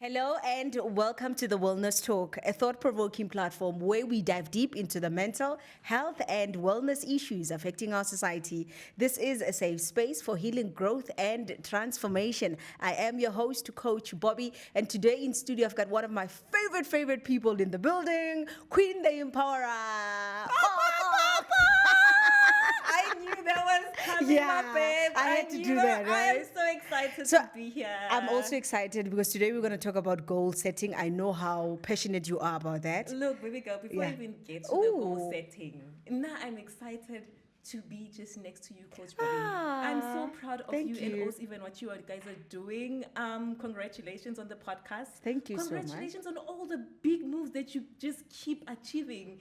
Hello and welcome to the Wellness Talk, a thought provoking platform where we dive deep into the mental health and wellness issues affecting our society. This is a safe space for healing, growth, and transformation. I am your host, Coach Boby, and today in studio, I've got one of my favorite people in the building, Queen the Empowerer. I knew that was coming, Yeah, my babe. I had to knew do that, I am right? so excited So, to be here. I'm also excited because today we're going to talk about goal setting. I know how passionate you are about that. Look, baby girl, before Yeah. I even get to the goal Ooh. setting, now I'm excited to be just next to you, Coach Bobby. I'm so proud of Thank you and you. also even what you guys are doing. Congratulations on the podcast. Thank you so much. Congratulations on all the big moves that you just keep achieving.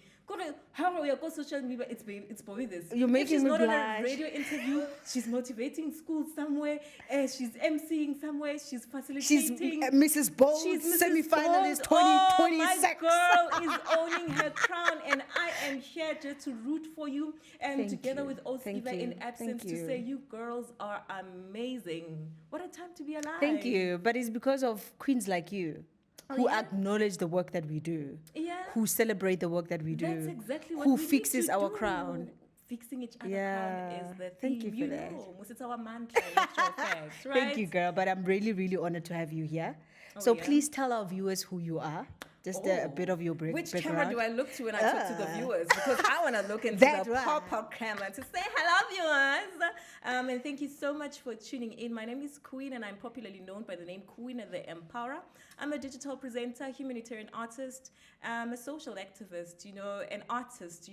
How we go social media? It's Bobby this. You're If making she's me not on blush. a radio interview, she's motivating schools somewhere. She's emceeing somewhere. She's She's facilitating. Mrs. Bold, She's Mrs. semi-finalist Bold. Oh, 2026. my girl is owning her crown, and I am here just to root for you. And Thank together you. with Osiva Thank you. in absence, Thank to you. say you girls are amazing. What a time to be alive. Thank you. But it's because of queens like you who yeah? acknowledge the work that we do, Yeah. who celebrate the work that we do, That's exactly what who we fixes need to our do. crown. Fixing each other Yeah. crown is the theme. Thank you for that. know, it's our mantra, it's your facts, right? Thank you, girl. But I'm really honored to have you here. Oh, So yeah? please tell our viewers who you are. Just a bit of your Which background. camera do I look to when I talk to the viewers? Because I want to look into That the right. pop-up camera to say hello, viewers. And thank you so much for tuning in. My name is Queen, and I'm popularly known by the name Queen the Empowerer. I'm a digital presenter, humanitarian artist, a social activist, an artist,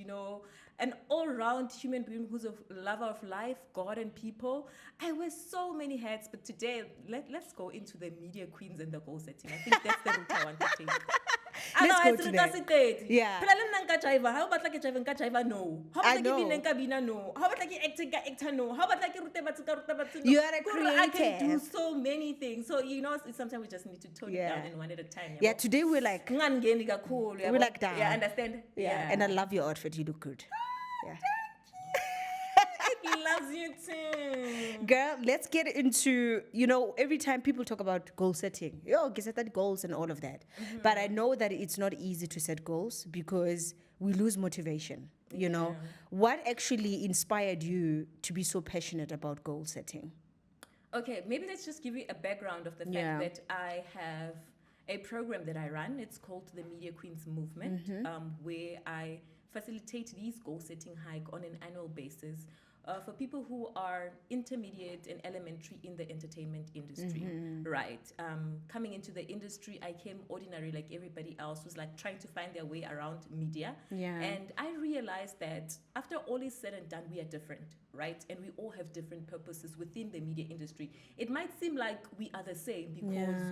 an all-round human being who's a lover of life, God, and people. I wear so many hats, but today, let's go into the media queens and the goal setting. I think that's the route I want to take. Let's go to that. Yeah. Phela le nna nka jiva, ha o batla ke jive nka jiva no. Ha o I batla ke know. bine nka bina no. Ha o batla ke acting ka actor no. Ha o batla ke rute batho ka ruta batho no. You are a Kore I can do creative. so many things. So sometimes we just need to tone it Yeah. down and one at a time. Yeah, today we're like, Ngangeni kakhulu, we're like down. Yeah, understand? yeah. And I love your outfit. You look good. Yeah. He loves you too. Girl, let's get into, every time people talk about goal setting, set that goals and all of that. Mm-hmm. But I know that it's not easy to set goals because we lose motivation. What actually inspired you to be so passionate about goal setting? Okay, maybe let's just give you a background of the fact Yeah. that I have a program that I run. It's called the Media Queens Movement, where I facilitate these goal-setting hike on an annual basis for people who are intermediate and elementary in the entertainment industry, right? Coming into the industry, I came ordinary like everybody else, who's like trying to find their way around media. Yeah. And I realized that after all is said and done, we are different, right? And we all have different purposes within the media industry. It might seem like we are the same because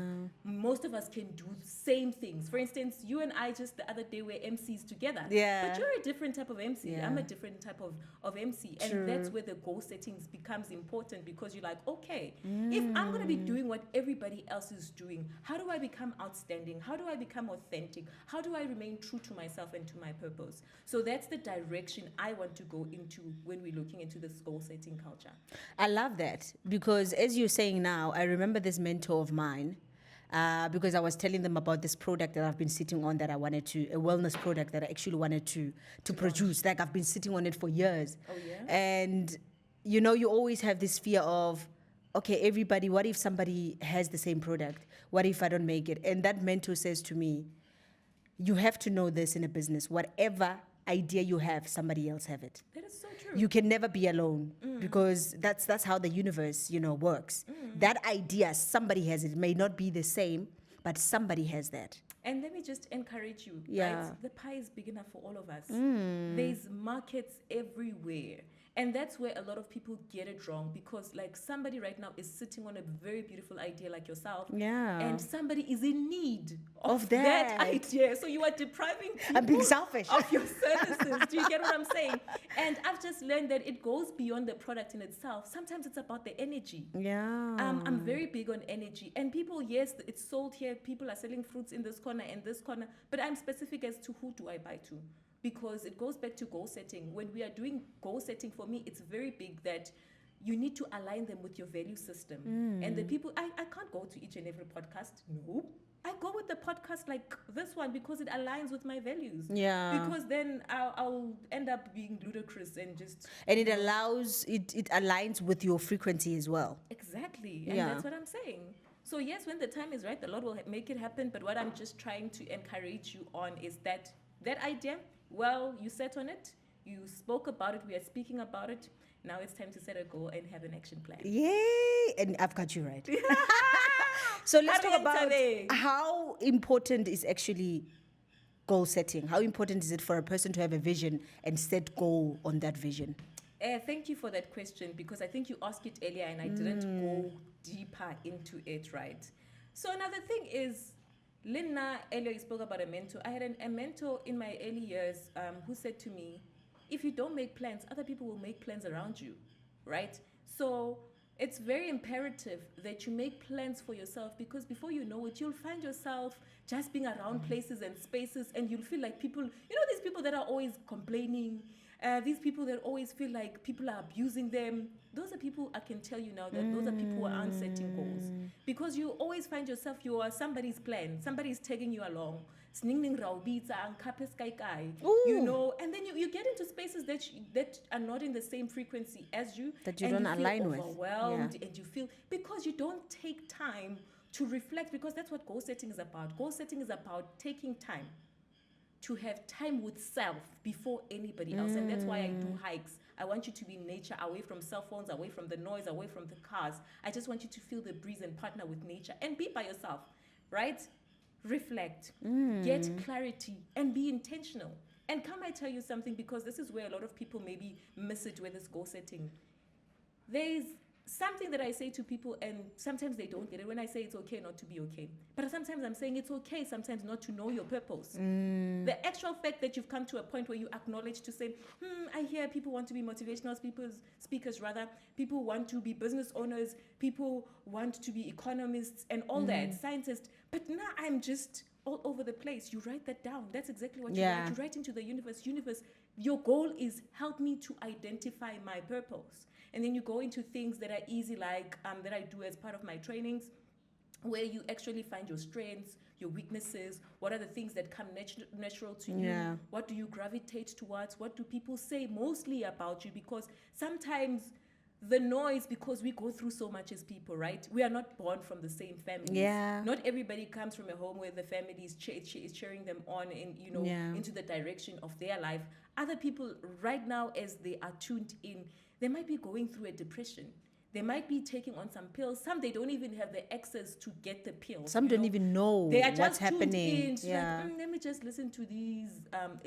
most of us can do the same things. For instance, you and I just the other day were MCs together. Yeah. But you're a different type of MC. Yeah. I'm a different type of MC. True. And that's where the goal settings becomes important because you're like, okay, if I'm going to be doing what everybody else is doing, how do I become outstanding? How do I become authentic? How do I remain true to myself and to my purpose? So that's the direction I want to go into when we're looking into this goal setting culture. I love that because as you're saying now, I remember this mentor of mine because I was telling them about this product that I've been sitting on that I wanted to, a wellness product that I actually wanted to produce. Like I've been sitting on it for years. Oh, yeah? And, you always have this fear of, okay, everybody, what if somebody has the same product? What if I don't make it? And that mentor says to me, you have to know this in a business. Whatever idea you have, somebody else have it. That is so true. You can never be alone because that's how the universe, works. That idea, somebody has it. It may not be the same, but somebody has that. And let me just encourage you. Yeah. Right? The pie is big enough for all of us. There's markets everywhere. And that's where a lot of people get it wrong because like somebody right now is sitting on a very beautiful idea like yourself. Yeah. And somebody is in need Of that that. idea. So you are depriving people I'm being selfish. of your services. Do you get what I'm saying? And I've just learned that it goes beyond the product in itself. Sometimes it's about the energy. Yeah. I'm very big on energy. And people, yes, it's sold here. People are selling fruits in this corner and this corner. But I'm specific as to who do I buy to. Because it goes back to goal setting. When we are doing goal setting, for me, it's very big that you need to align them with your value system. And the people, I can't go to each and every podcast. No. I go with the podcast like this one because it aligns with my values. Yeah. Because then I'll end up being ludicrous and just. And it allows, it aligns with your frequency as well. Exactly. And Yeah. that's what I'm saying. So, yes, when the time is right, the Lord will make it happen. But what I'm just trying to encourage you on is that idea, well, you sat on it, you spoke about it, we are speaking about it. Now it's time to set a goal and have an action plan. Yay! And I've got you right. So let's talk about Arientale. how important is actually goal setting. How important is it for a person to have a vision and set goal on that vision? Thank you for that question, because I think you asked it earlier and I didn't go deeper into it, right? So another thing is, Lina earlier you spoke about a mentor. I had a mentor in my early years who said to me, if you don't make plans, other people will make plans around you, right? So it's very imperative that you make plans for yourself, because before you know it, you'll find yourself just being around places and spaces, and you'll feel like people, these people that are always complaining, these people that always feel like people are abusing them. Those are people, I can tell you now, that those are people who aren't setting goals. Because you always find yourself, you are somebody's plan, somebody's tagging you along. And then you get into spaces that are not in the same frequency as you. That you and don't feel align with. overwhelmed, Yeah. and you feel, because you don't take time to reflect, because that's what goal setting is about. Goal setting is about taking time to have time with self before anybody else. And that's why I do hikes. I want you to be in nature, away from cell phones, away from the noise, away from the cars. I just want you to feel the breeze and partner with nature and be by yourself, right? Reflect, get clarity, and be intentional. And come I tell you something, because this is where a lot of people maybe miss it with this goal setting. There's something that I say to people, and sometimes they don't get it, when I say it's okay not to be okay. But sometimes I'm saying it's okay sometimes not to know your purpose. The actual fact that you've come to a point where you acknowledge to say, I hear people want to be motivational speakers, people want to be business owners, people want to be economists and all that, scientists, but now I'm just all over the place. You write that down. That's exactly what you write. You write into the universe, your goal is help me to identify my purpose. And then you go into things that are easy, like that I do as part of my trainings, where you actually find your strengths, your weaknesses, what are the things that come natural to you, what do you gravitate towards, what do people say mostly about you, because sometimes the noise, because we go through so much as people, right? We are not born from the same families. Yeah. Not everybody comes from a home where the family is cheering them on and, into the direction of their life. Other people right now, as they are tuned in, they might be going through a depression. They might be taking on some pills. Some, they don't even have the access to get the pills. Some don't even know they are what's just happening. Tuned in, like, let me just listen to these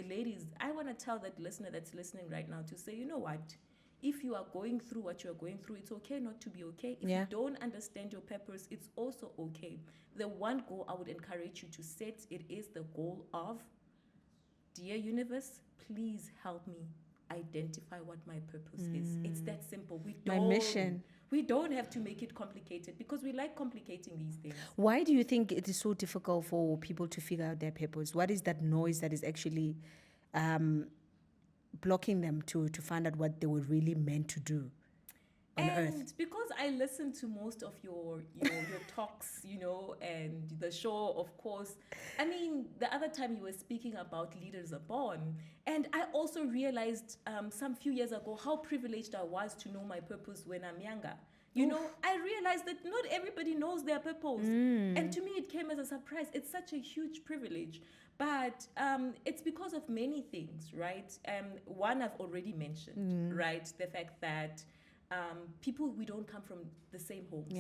ladies. I want to tell that listener that's listening right now to say, you know what? If you are going through what you are going through, it's okay not to be okay. If you don't understand your purpose, it's also okay. The one goal I would encourage you to set, it is the goal of, dear universe, please help me identify what my purpose is. It's that simple. My mission. We don't have to make it complicated, because we like complicating these things. Why do you think it is so difficult for people to figure out their purpose? What is that noise that is actually blocking them to find out what they were really meant to do on earth? And because I listen to most of your talks, and the show, of course. I mean, the other time you were speaking about leaders are born, and I also realized some few years ago how privileged I was to know my purpose when I'm younger. I realized that not everybody knows their purpose, and to me it came as a surprise. It's such a huge privilege, but it's because of many things, right? One I've already mentioned, right? The fact that people, we don't come from the same homes.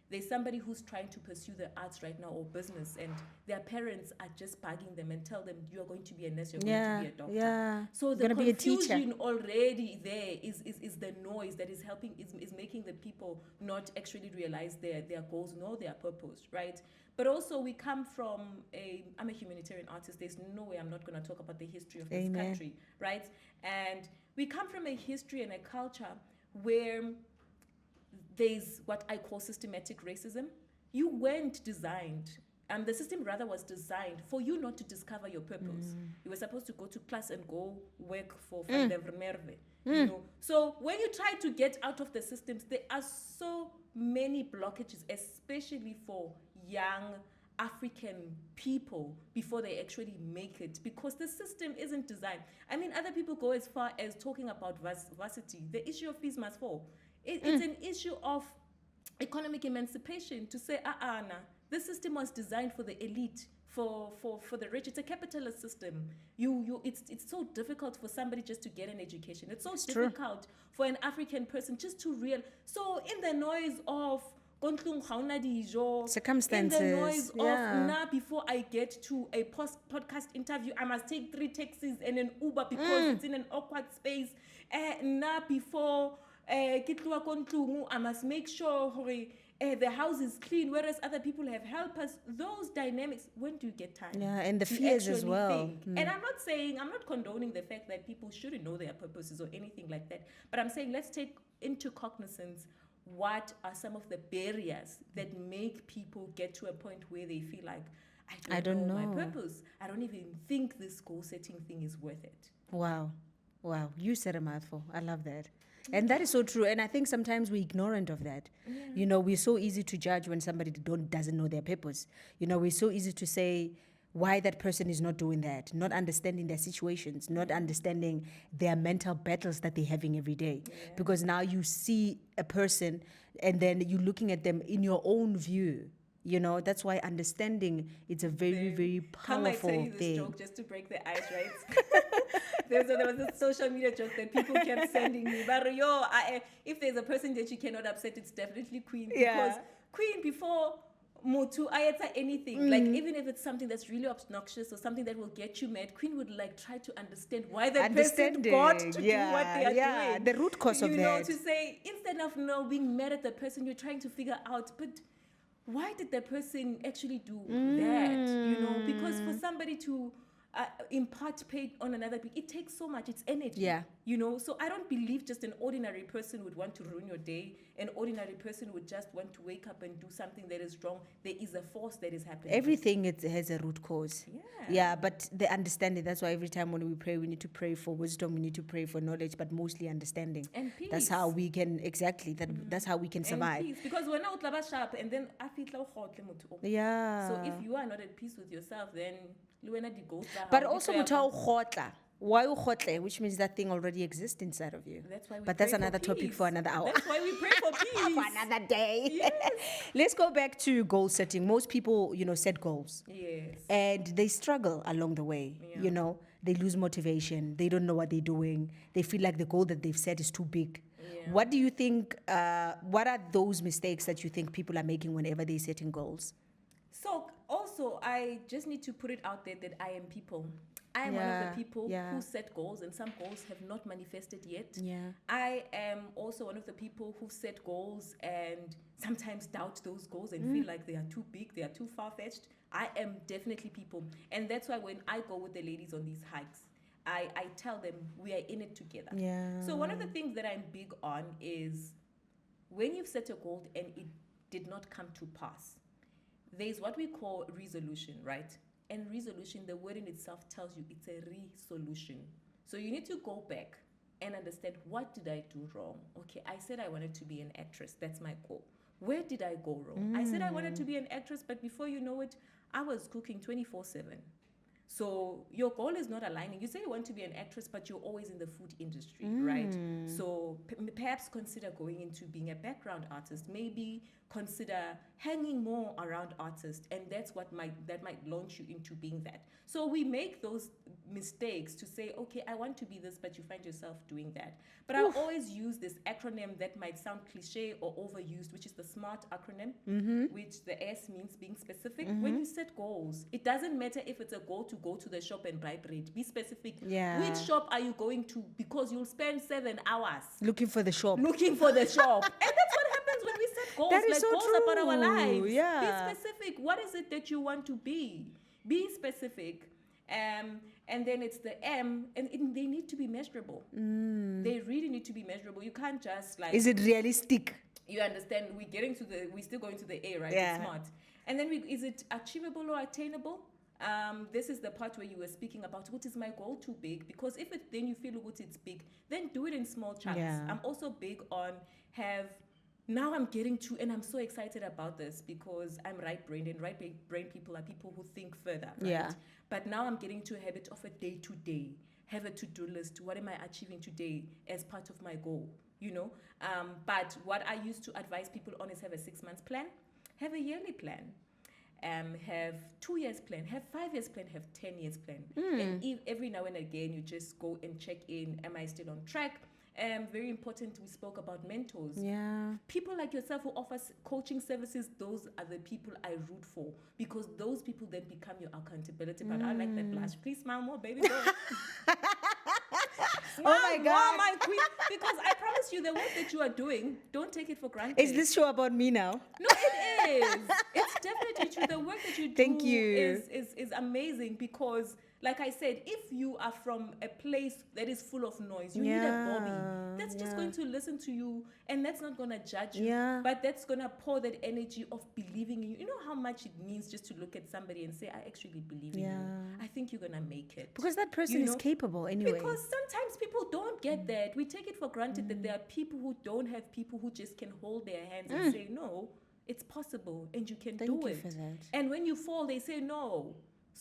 There's somebody who's trying to pursue the arts right now or business, and their parents are just bugging them and tell them, you are going to be a nurse, you're going to be a doctor. So the confusion already there is the noise that is helping, is making the people not actually realize their goals, nor their purpose, right? But also we come from I'm a humanitarian artist. There's no way I'm not going to talk about the history of this country, right? And we come from a history and a culture where there's what I call systematic racism. You weren't designed, the system rather was designed for you not to discover your purpose. You were supposed to go to class and go work for Van der Merwe. So when you try to get out of the systems, there are so many blockages, especially for young African people before they actually make it, because the system isn't designed. I mean, other people go as far as talking about varsity. The issue of fees must fall. It's an issue of economic emancipation, to say, nah, the system was designed for the elite, for the rich. It's a capitalist system. It's so difficult for somebody just to get an education. It's so difficult for an African person just to So in the noise of circumstances, in the noise of now, before I get to a podcast interview, I must take 3 taxis and an Uber because it's in an awkward space. Now before I must make sure the house is clean, whereas other people have helped us. Those dynamics, when do you get time? Yeah, and the fears as well. And I'm not condoning the fact that people shouldn't know their purposes or anything like that, but I'm saying let's take into cognizance what are some of the barriers that make people get to a point where they feel like, I don't know my purpose. I don't even think this goal setting thing is worth it. Wow. You said a mouthful. I love that. And that is so true. And I think sometimes we're ignorant of that. Yeah. We're so easy to judge when somebody doesn't know their purpose. We're so easy to say why that person is not doing that, not understanding their situations, not understanding their mental battles that they're having every day. Yeah. Because now you see a person and then you're looking at them in your own view. That's why understanding, it's a very, very powerful thing. Can I tell you this joke just to break the ice, right? there was a social media joke that people kept sending me. But if there's a person that you cannot upset, it's definitely Queen. Yeah. Because Queen, before Motu, Ayeta, anything, like even if it's something that's really obnoxious or something that will get you mad, Queen would try to understand why that person got to do what they are doing. The root cause of that. To say, instead of being mad at the person, you're trying to figure out, but why did the person actually do that? Because for somebody to impart pain on another people, it takes so much. It's energy. Yeah. So I don't believe just an ordinary person would want to ruin your day. An ordinary person would just want to wake up and do something that is wrong. There is a force that is happening. Everything has a root cause. Yeah, but the understanding, that's why every time when we pray, we need to pray for wisdom, we need to pray for knowledge, but mostly understanding. And peace. That's how we can, that's how we can survive. And peace. Because we're not sharp and then I feel yeah. So if you are not at peace with yourself, then but also why which means that thing already exists inside of you. That's why we but that's another topic for another hour. That's why we pray for peace. For another day. Yes. Let's go back to goal setting. Most people, set goals. Yes. And they struggle along the way. Yeah. They lose motivation. They don't know what they're doing. They feel like the goal that they've set is too big. Yeah. What do you think, what are those mistakes that you think people are making whenever they're setting goals? So also, I just need to put it out there that I am people. I am one of the people who set goals, and some goals have not manifested yet. Yeah. I am also one of the people who set goals and sometimes doubt those goals and feel like they are too big, they are too far-fetched. I am definitely people. And that's why when I go with the ladies on these hikes, I tell them we are in it together. Yeah. So one of the things that I'm big on is when you've set a goal and it did not come to pass, there's what we call resolution, right? And resolution, the word in itself tells you it's a resolution. So you need to go back and understand, what did I do wrong? Okay, I said I wanted to be an actress. That's my goal. Where did I go wrong? I said I wanted to be an actress, but before you know it, I was cooking 24/7. So your goal is not aligning. You say you want to be an actress, but you're always in the food industry, right? So perhaps consider going into being a background artist. Maybe consider hanging more around artists, and that's what might launch you into being that. So we make those mistakes to say, okay, I want to be this, but you find yourself doing that. But I always use this acronym that might sound cliche or overused, which is the SMART acronym, which the S means being specific. When you set goals, it doesn't matter if it's a goal to go to the shop and buy bread. Be specific. Yeah. Which shop are you going to? Because you'll spend 7 hours looking for the shop. And that's what happens when we set goals. That is like so goals true. about our lives. Yeah. Be specific. What is it that you want to be? Be specific. And then it's the M, and they need to be measurable. They really need to be measurable. You can't just Is it realistic? You understand? We're still going to the A, right? Yeah. It's smart. And then is it achievable or attainable? This is the part where you were speaking about, what is my goal too big? Because if then you feel it's big, then do it in small chunks. Yeah. I'm also big on have now I'm getting to, and I'm so excited about this because I'm right-brained, and right-brain people are people who think further, right? Yeah. But now I'm getting to a habit of a day-to-day, have a to-do list. What am I achieving today as part of my goal, you know? But what I used to advise people on is have a 6 months plan, have a yearly plan, have 2 years plan, have 5 years plan, have 10 years plan. And if every now and again you just go and check in, am I still on track? Very important, we spoke about mentors. Yeah. People like yourself who offer coaching services, those are the people I root for, because those people then become your accountability. But I like that blush. Please smile more, baby girl. Smile Oh my more, God. my queen. Because I promise you, the work that you are doing, don't take it for granted. Is this show about me now? No, it is. It's definitely true. The work that you do Thank you. is amazing, because, like I said, if you are from a place that is full of noise, you need a Bobby that's just going to listen to you, and that's not going to judge you, Yeah. but that's going to pour that energy of believing in you. You know how much it means just to look at somebody and say, I actually believe in you. I think you're going to make it. Because that person is capable anyway. Because sometimes people don't get that. We take it for granted that there are people who don't have people who just can hold their hands and say, no, it's possible and you can do Thank you it. for that. And when you fall, they say, no.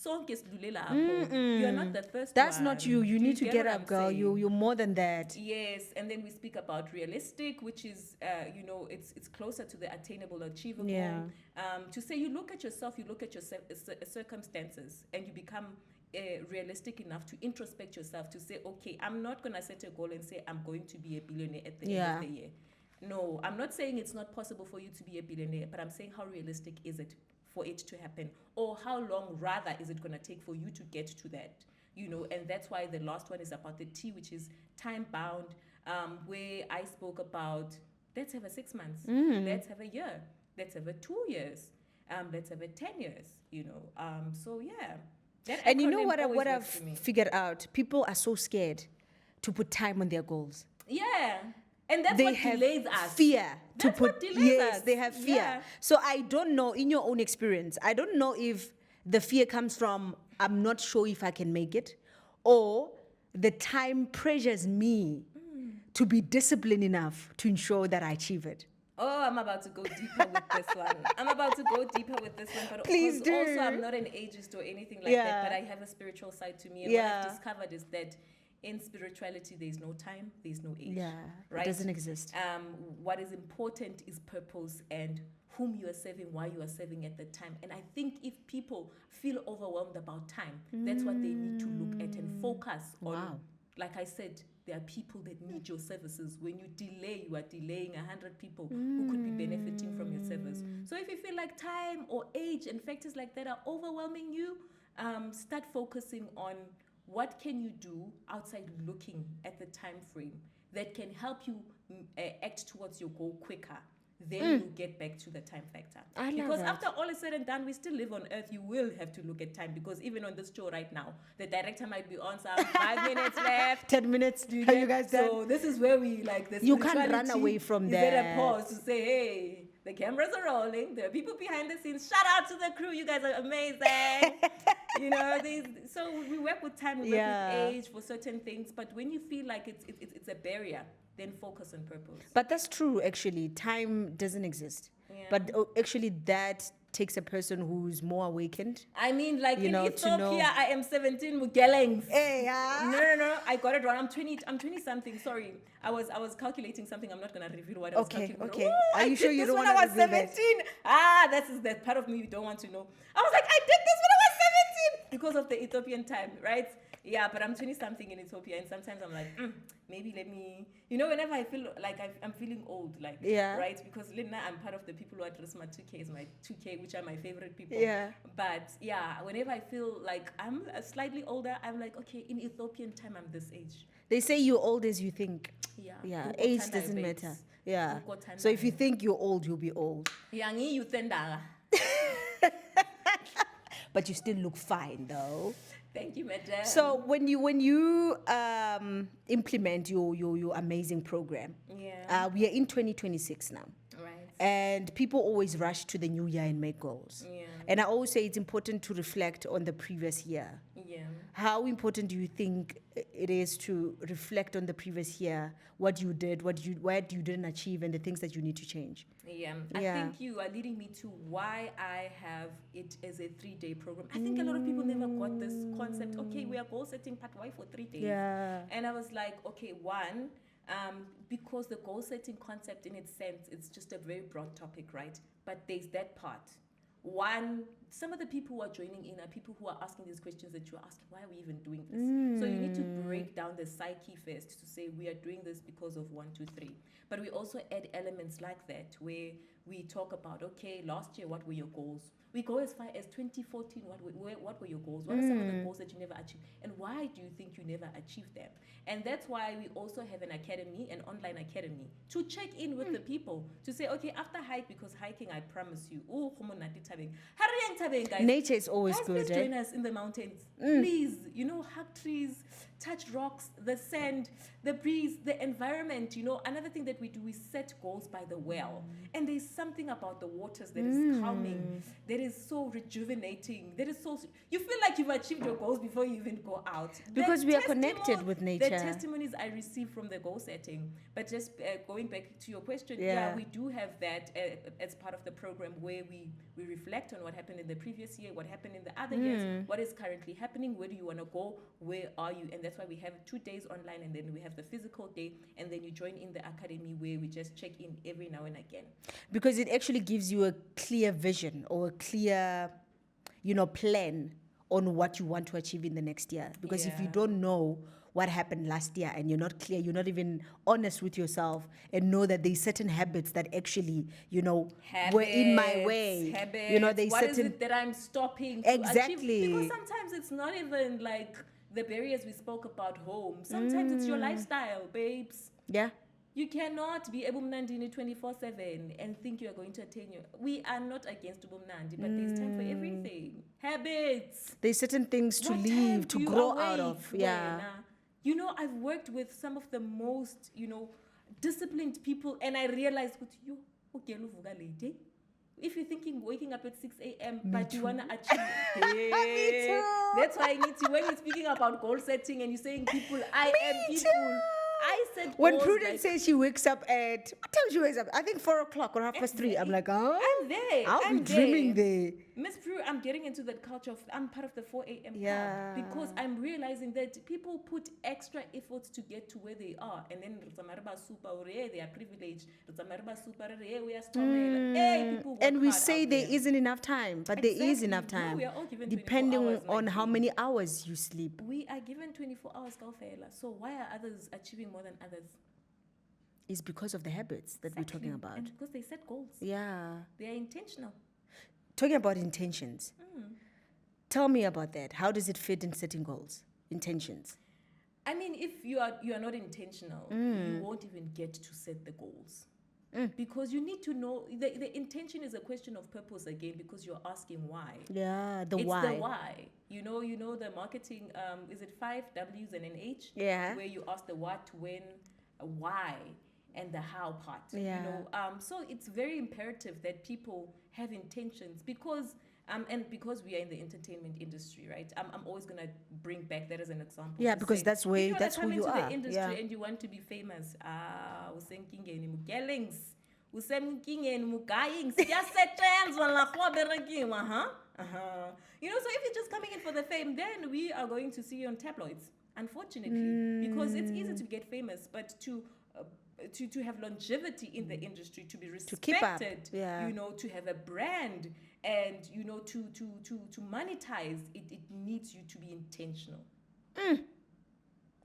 You're not the first That's one. not you. You Do need to get get what up, I'm girl. saying? You're more than that. Yes, and then we speak about realistic, which is, it's closer to the attainable, achievable. Yeah. To say you look at yourself, you look at your circumstances, and you become realistic enough to introspect yourself to say, okay, I'm not going to set a goal and say I'm going to be a billionaire at the end of the year. No, I'm not saying it's not possible for you to be a billionaire, but I'm saying how realistic is it for it to happen, or how long rather is it going to take for you to get to that, and that's why the last one is about the T, which is time bound, where I spoke about, let's have a 6 months, let's have a year, let's have a 2 years, let's have a 10 years, so yeah. That And you know acronym what always I've works for me. figured out? People are so scared to put time on their goals. Yeah. And that's They what have delays us. fear to That's put. what delays Yes, us. they have fear. Yeah. So I don't know, in your own experience, I don't know if the fear comes from I'm not sure if I can make it, or the time pressures me to be disciplined enough to ensure that I achieve it. Oh, I'm about to go deeper with this one. But Please do. Also, I'm not an ageist or anything like that, but I have a spiritual side to me. And what I've discovered is that in spirituality, there's no time, there's no age. Yeah, right? It doesn't exist. What is important is purpose and whom you are serving, why you are serving at the time. And I think if people feel overwhelmed about time, that's what they need to look at and focus on. Like I said, there are people that need your services. When you delay, you are delaying 100 people who could be benefiting from your service. So if you feel like time or age and factors like that are overwhelming you, start focusing on what can you do outside looking at the time frame that can help you act towards your goal quicker. Then you get back to the time factor. Because after all is said and done, we still live on earth. You will have to look at time, because even on this show right now, the director might be on some 5 minutes left. 10 minutes. Are you guys done? So this is where we like this. You can't run away from that. Is there a pause to say, hey, the cameras are rolling. There are people behind the scenes. Shout out to the crew. You guys are amazing. So we work with time, we work with age for certain things. But when you feel like it's a barrier, then focus on purpose. But that's true, actually. Time doesn't exist. Yeah. But actually, that takes a person who's more awakened. I mean, like in to Ethiopia, know. I am 17 Mugeleng. Hey, No, I got it wrong. I'm 20 something. Sorry. I was calculating something. I'm not going to reveal what I was calculating. Okay. Ooh, Are you sure you don't want to I was reveal 17. that? That's that part of me you don't want to know. I was like, I did this when I was 17 because of the Ethiopian time, right? Yeah, but I'm 20 something in Ethiopia, and sometimes I'm like, maybe let me, whenever I feel like I'm feeling old, like, right? Because Linda, I'm part of the people who address my 2K is my 2K, which are my favorite people. Yeah. But yeah, whenever I feel like I'm slightly older, I'm like, okay, in Ethiopian time, I'm this age. They say you're old as you think. Yeah. Age doesn't matter. Yeah. So if you think you're old, you'll be old. Yangi yutendara. But you still look fine, though. Thank you, madam. So when you implement your amazing program, we are in 2026 now. Right. And people always rush to the new year and make goals. Yeah. And I always say it's important to reflect on the previous year. Yeah. Yeah. How important do you think it is to reflect on the previous year, what you did, what you didn't achieve, and the things that you need to change? Yeah, I Yeah. think you are leading me to why I have it as a 3-day program. I think a lot of people never got this concept. Okay, we are goal setting, but why for 3 days? Yeah. And I was like, okay, one, because the goal setting concept in its sense, it's just a very broad topic, right? But there's that part. One, some of the people who are joining in are people who are asking these questions that you're asking, why are we even doing this? So you need to break down the psyche first to say we are doing this because of 1, 2, 3. But we also add elements like that where we talk about, okay, last year, what were your goals? We go as far as 2014, what were your goals? What are some of the goals that you never achieved? And why do you think you never achieved them? And that's why we also have an academy, an online academy, to check in with the people, to say, okay, after hike, because hiking, I promise you, guys. Nature is always Guys, good, please join us in the mountains. Please, hug trees, touch rocks, the sand, the breeze, the environment. Another thing that we do, we set goals by the well. And there's something about the waters that is calming, that is so rejuvenating, you feel like you've achieved your goals before you even go out. Because we are connected with nature. The testimonies I receive from the goal setting. But just going back to your question, we do have that as part of the program where we reflect on what happened in the previous year, what happened in the other years, what is currently happening, where do you want to go, where are you? And that's why we have 2 days online, and then we have the physical day, and then you join in the academy where we just check in every now and again. Because it actually gives you a clear vision or a clear, plan on what you want to achieve in the next year. Because if you Yeah. don't know what happened last year and you're not clear, you're not even honest with yourself and know that there's certain habits that actually, were in my way. Habits. There's What is certain it that I'm stopping to Exactly. achieve? Because sometimes it's not even like the barriers we spoke about home. Sometimes it's your lifestyle, babes. Yeah. You cannot be Ebumnandini 24/7 and think you are going to attain your. We are not against Ebumnandi, but there's time for everything. Habits. There's certain things to What time leave, do to you grow awake out of. Yeah. when? I've worked with some of the most, disciplined people, and I realized, you okay, late. Eh? If you're thinking waking up at 6 a.m., but you want to achieve. Me too. That's why I need to, when you're speaking about goal setting and you're saying people, I am people. too. I said When goals Prudence like, says she wakes up at, what time she wakes up? I think 4 o'clock or 3:30. I'm like, I'm there. I'll be dreaming there. Miss Prue, I'm getting into that culture of, I'm part of the 4 a.m. Yeah. club because I'm realizing that people put extra efforts to get to where they are. And then they are privileged. We are strong. Hey, people work And we hard say out there there. isn't enough time, but there is Exactly. enough No, time. we are all given 24 depending hours, my on how queen. many hours you sleep. We are given 24 hours, Kaufela. So why are others achieving more than others? It's because of the habits that we're talking about. And because they set goals. Yeah. They are intentional. Talking about intentions. Tell me about that. How does it fit in setting goals? Intentions. I mean, if you are not intentional, you won't even get to set the goals. Because you need to know, the intention is a question of purpose again, because you're asking why. Yeah, the It's why. the why. You know the marketing, is it 5 W's and an H? Yeah. Where you ask the what, when, why, and the how part. Yeah. So it's very imperative that people have intentions because and because we are in the entertainment industry, right? I'm always gonna bring back that as an example. Yeah, to because say, that's where- if you wanna that's who come you into are. the industry Yeah. and you want to be famous, usenkingeni mugellings, usemkingeni mugayings, siyasetshenzwa la go berekiwa, huh? So if you're just coming in for the fame, then we are going to see you on tabloids, unfortunately, because it's easy to get famous, but to have longevity in the industry, to be respected, keep up, yeah. To have a brand, and to monetize it needs you to be intentional.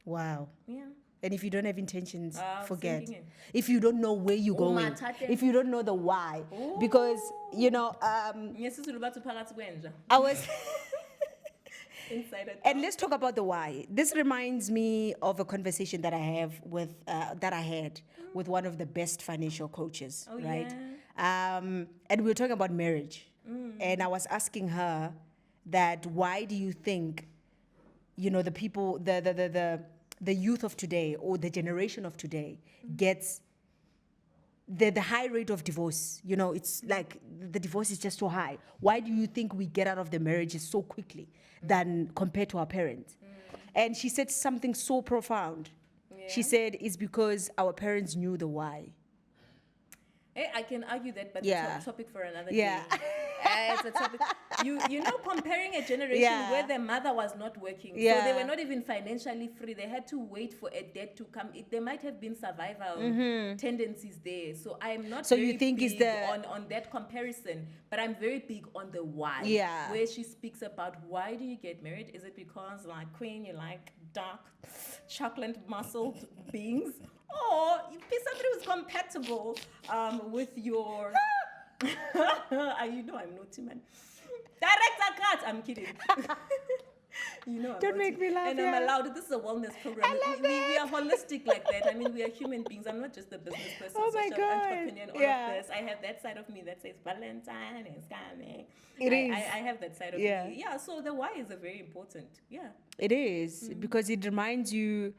Wow. Yeah. And if you don't have intentions, forget. thinking it. If you don't know where you're going, Matate. if you don't know the why, because Ngesizulu bathi phakathi kwenja. I was. Inside a And let's talk about the why. This reminds me of a conversation that I had with one of the best financial coaches, Oh, right? And we were talking about marriage, and I was asking her that why do you think, the people, the youth of today or the generation of today gets the high rate of divorce, it's like the divorce is just so high. Why do you think we get out of the marriages so quickly than compared to our parents? And she said something so profound. She Yeah. said it's because our parents knew the why. Hey, I can argue that, but Yeah. it's a topic for another Yeah. day. It's a topic. Comparing a generation Yeah. where their mother was not working, so Yeah. they were not even financially free. They had to wait for a debt to come. There might have been survival tendencies there. So I'm not So very you think is big the on that comparison, but I'm very big on the why. Yeah. Where she speaks about why do you get married? Is it because, like Queen, you like dark chocolate muscled beings? Or you be somebody who's compatible with your you know I'm naughty, man. Director cut. I'm kidding. I'm Don't make naughty. me laugh, And yeah. I'm allowed. This is a wellness program. We are holistic like that. I mean, we are human beings. I'm not just a business person, Oh my social God. entrepreneur, and all Yeah. of this. I have that side of me that says Valentine is coming. It is. I have that side of Yeah. me. Yeah. So the why is a very important. Yeah. It is because it reminds you,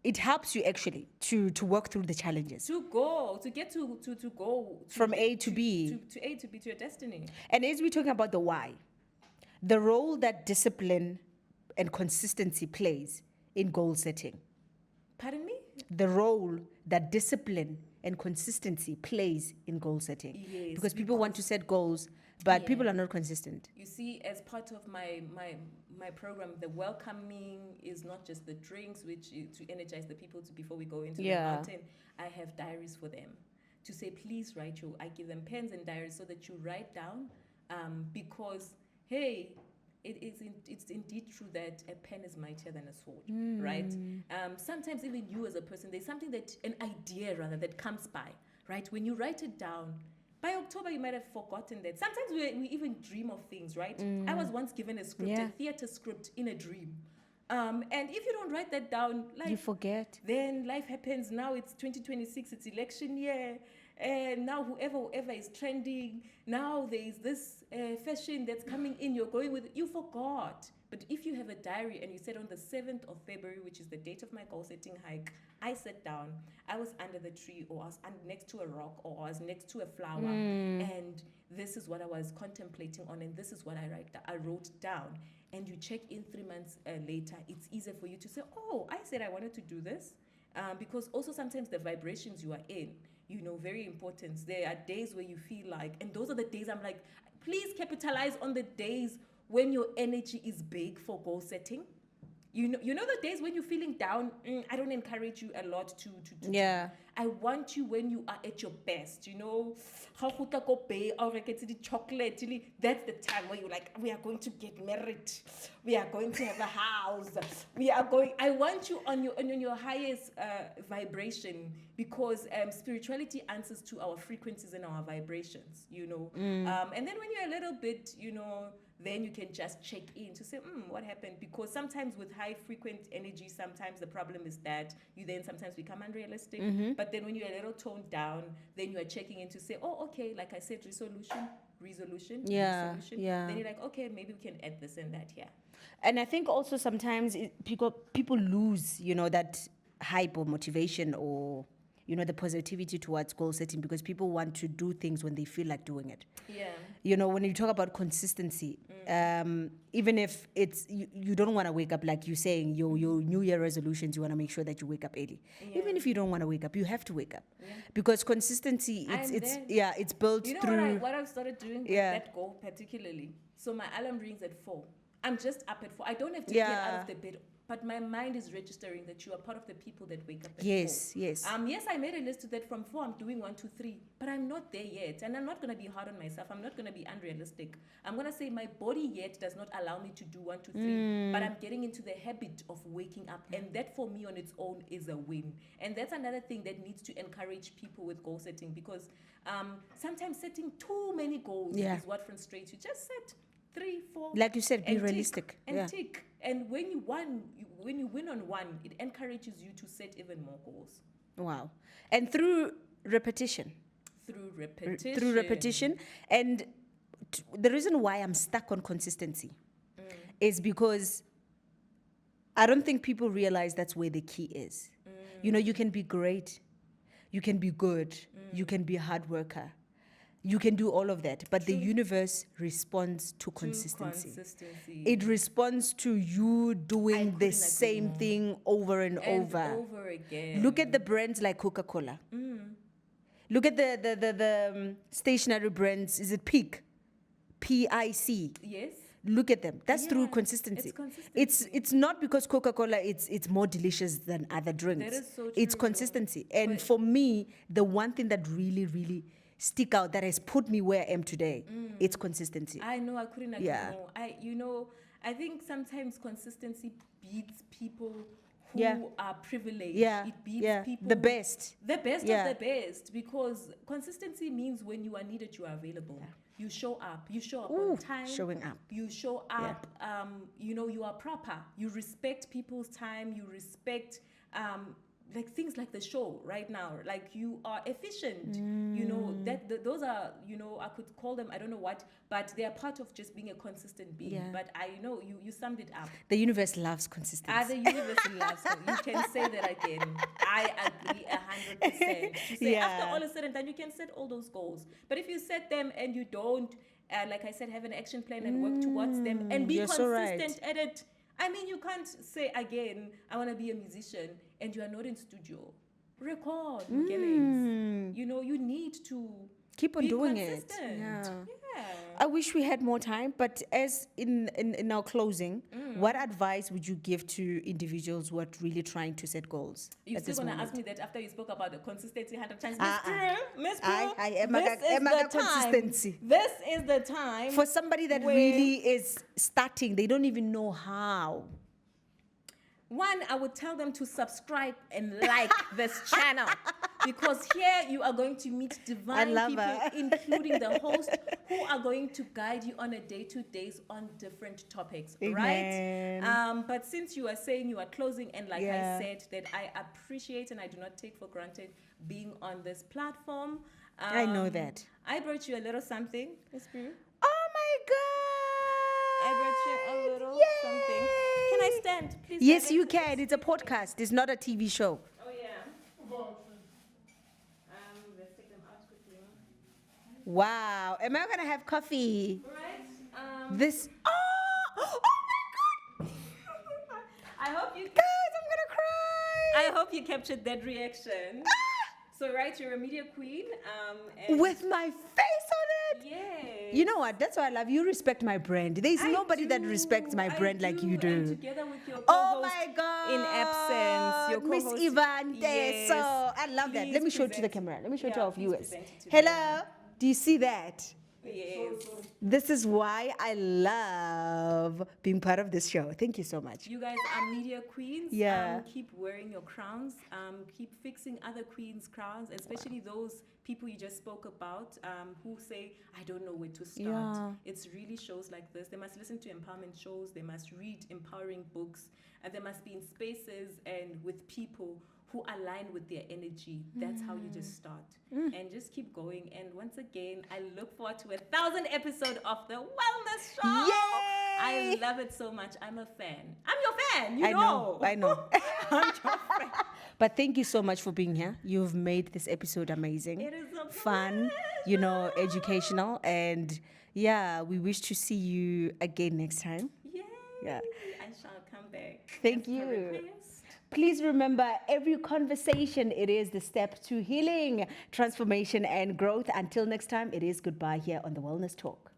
it helps you actually to work through the challenges To go to get to go from A to B. to A to B to your destiny. And as we're talking about the why, the role that discipline and consistency plays in goal setting, Pardon me? the role that discipline and consistency plays in goal setting. Yes, Because people want to set goals, but Yeah. people are not consistent. You see, as part of my program, the welcoming is not just the drinks, which is to energize the people before we go into Yeah. the mountain. I have diaries for them to say, please write your. I give them pens and diaries so that you write down, because hey, it's indeed true that a pen is mightier than a sword, right? Sometimes even you as a person, there's something an idea rather that comes by, right? When you write it down, by October you might have forgotten that. Sometimes we even dream of things, right? I was once given a script, Yeah. a theater script in a dream. And if you don't write that down, You forget. then life happens. Now it's 2026, it's election year. And now whoever is trending, now there is this fashion that's coming in, you're going with it. You forgot. But if you have a diary and you said on the 7th of February, which is the date of my goal setting hike, I sat down, I was under the tree, or I was next to a rock, or I was next to a flower, and this is what I was contemplating on, and this is what I wrote down. And you check in 3 months later, it's easier for you to say, oh, I said I wanted to do this. Because also sometimes the vibrations you are in, very important. There are days where you feel like, and those are the days I'm like, please capitalize on the days when your energy is big for goal setting. You know the days when you're feeling down. I don't encourage you a lot to Yeah. I want you when you are at your best. How go pay or the chocolate. That's the time where you're like, we are going to get married. We are going to have a house. I want you on your highest vibration, because spirituality answers to our frequencies and our vibrations. And then when you're a little bit, then you can just check in to say, what happened? Because sometimes with high frequent energy, sometimes the problem is that you then sometimes become unrealistic. But then when you're a little toned down, then you are checking in to say, oh, okay, like I said, resolution. Yeah, yeah. Then you're like, okay, maybe we can add this and that here. And I think also sometimes people lose, that hype or motivation or, the positivity towards goal setting, because people want to do things when they feel like doing it. Yeah. When you talk about consistency, even if it's, you don't want to wake up, like you're saying, your New Year resolutions, you want to make sure that you wake up early. Yeah. Even if you don't want to wake up, you have to wake up. Yeah. Because consistency, it's built You know through. what I've started doing with Yeah. that goal particularly? So my alarm rings at 4. I'm just up at 4. I don't have to get out of the bed, but my mind is registering that you are part of the people that wake up at 4. Yes. Yes, I made a list to that from 4. I'm doing 1, 2, 3, but I'm not there yet. And I'm not going to be hard on myself. I'm not going to be unrealistic. I'm going to say my body yet does not allow me to do 1, 2, 3, but I'm getting into the habit of waking up. And that for me on its own is a win. And that's another thing that needs to encourage people with goal setting, because sometimes setting too many goals is what frustrates you. Just set 3, 4, Like you said, be and realistic. tick. And when you win on one, it encourages you to set even more goals. Wow. And through repetition. Through repetition. And the reason why I'm stuck on consistency is because I don't think people realize that's where the key is. You can be great. you can be good, you can be a hard worker, you can do all of that, but the universe responds to consistency. It responds to you doing the couldn't agree same more. thing over and over. Over again. Look at the brands like Coca-Cola. Look at the stationary brands. Is it Peak? P-I-C. Yes. Look at them. That's through Yeah, consistency. it's consistency. It's not because Coca-Cola it's more delicious than other drinks. That is so It's true. consistency. And But- for me, the one thing that really, really stick out that has put me where I am today, it's consistency. I know, I couldn't agree Yeah. more. I think sometimes consistency beats people who Yeah. are privileged. Yeah, It beats yeah. people. The best. The best Yeah. of the best. Because consistency means when you are needed, you are available. You show up. You show up Ooh, on time. showing up. You show up. You are proper. You respect people's time. You respect like things like the show right now. Like you are efficient. Those are, I could call them, I don't know what, but they are part of just being a consistent being. Yeah. But you summed it up. The universe loves consistency. The universe loves you. You can say that again. I agree 100%. To say Yeah. after all is said and done, you can set all those goals. But if you set them and you don't, like I said, have an action plan and work towards them and be you're so right. consistent at it. I mean, you can't say again, I want to be a musician and you are not in studio. Record, Mkelens. You need to Keep on be doing it. consistent. Yeah. Yeah. I wish we had more time, but as in our closing, what advice would you give to individuals who are really trying to set goals? You're at still this going to moment? ask me that after you spoke about the consistency 100 times. Miss I am this a- is am a the consistency. time. This is the time. For somebody that where- really is starting, they don't even know how. One, I would tell them to subscribe and like this channel because here you are going to meet divine love people, her. including the host, who are going to guide you on a day-to-day on different topics, Amen. right? But since you are saying you are closing, and like Yeah. I said, that I appreciate and I do not take for granted being on this platform. I know that. I brought you a little something, Miss Brew. Oh my God! I brought you a little Yay! something. Can I stand, please? Yes, direct you it? can. It's a podcast. It's not a TV show. Oh yeah. Let's take them out quickly. Wow. Am I gonna have coffee? Right. This. Oh my God! I hope you. Guys, I'm gonna cry. I hope you captured that reaction. So right, you're a media queen. And With my face on it. yes. You know what? That's why I love you. Respect my brand. There's I nobody that do, respects my I brand like you And do. together with your Oh co-host my God! in absence, your Miss co-host. Ivante. Yes. So I love that. Please Let me show it to the present- camera. Let me show it to yeah, our please viewers. present it to Hello. Do you see that? Yes. This is why I love being part of this show. Thank you so much. You guys are media queens. Yeah. Keep wearing your crowns. Keep fixing other queens' crowns, especially those people you just spoke about who say, I don't know where to start. Yeah. It's really shows like this. They must listen to empowerment shows. They must read empowering books. And they must be in spaces and with people who align with their energy. That's how you just start. And just keep going. And once again, I look forward to 1,000 episode of the Wellness Show. Yay! I love it so much. I'm a fan. I'm your fan. You I know. I know. I'm your friend. But thank you so much for being here. You've made this episode amazing. It is a fun, educational, and yeah, we wish to see you again next time. Yay. Yeah. I shall come back. Thank As per you. request. Please remember, every conversation, it is the step to healing, transformation, and growth. Until next time, it is goodbye here on the Wellness Talk.